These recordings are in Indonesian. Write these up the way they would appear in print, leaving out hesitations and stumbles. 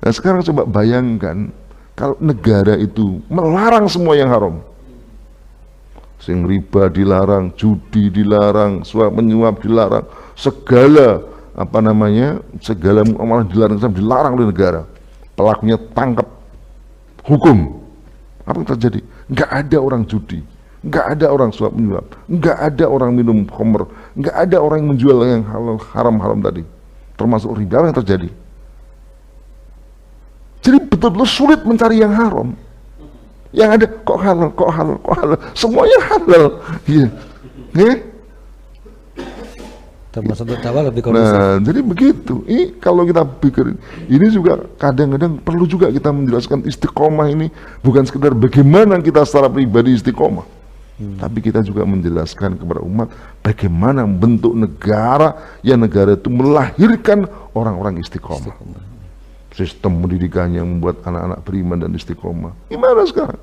Nah sekarang coba bayangkan kalau negara itu melarang semua yang haram, sing riba dilarang, judi dilarang, suap menyuap dilarang, segala segala amalan dilarang oleh negara, pelakunya tangkap, hukum. Apa yang terjadi? Nggak ada orang judi, nggak ada orang suap menyuap, nggak ada orang minum khamr, nggak ada orang yang menjual yang haram-haram tadi, termasuk riba. Apa yang terjadi? Jadi betul-betul sulit mencari yang haram. Yang ada kok halal, kok halal, kok halal, semuanya halal. Iya. Termasuk untuk dakwah lebih kondusif. Nah, jadi begitu. Ini kalau kita pikirin, ini juga kadang-kadang perlu juga kita menjelaskan istiqomah ini bukan sekedar bagaimana kita secara pribadi istiqomah, tapi kita juga menjelaskan kepada umat bagaimana bentuk negara yang negara itu melahirkan orang-orang istiqomah. Sistem pendidikan yang membuat anak-anak beriman dan istiqomah. Gimana sekarang?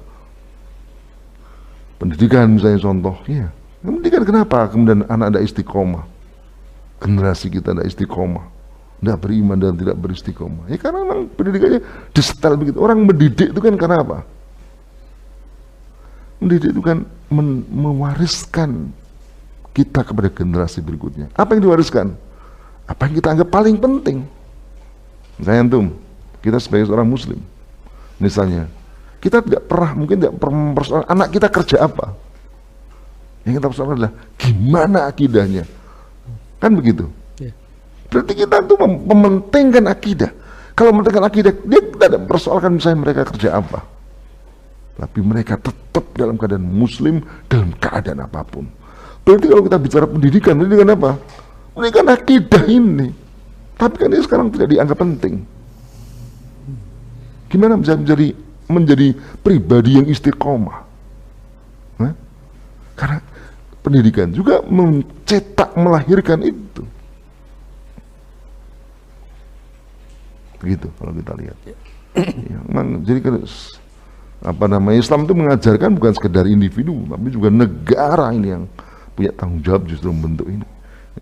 Pendidikan misalnya contoh, ya. Pendidikan kenapa kemudian anak ada istiqomah? Generasi kita tidak istiqomah, tidak beriman dan tidak beristiqomah. Ya karena memang pendidikannya disetel begitu. Orang mendidik itu kan karena apa? Mendidik itu kan mewariskan kita kepada generasi berikutnya. Apa yang diwariskan? Apa yang kita anggap paling penting? Misalnya antum, kita sebagai seorang muslim, misalnya, kita mungkin tidak pernah mempersoalkan anak kita kerja apa. Yang kita persoalkan adalah gimana akidahnya. Kan begitu. Yeah. Berarti kita tuh mementingkan akidah. Kalau mementingkan akidah, dia tidak persoalkan misalnya mereka kerja apa, tapi mereka tetap dalam keadaan muslim dalam keadaan apapun. Berarti kalau kita bicara pendidikan apa? Pendidikan akidah ini. Tapi kan ini sekarang tidak dianggap penting. Gimana bisa menjadi pribadi yang istiqomah? Nah, karena pendidikan juga mencetak, melahirkan itu. Begitu kalau kita lihat. Ya, jadi Islam itu mengajarkan bukan sekedar individu, tapi juga negara ini yang punya tanggung jawab justru membentuk ini.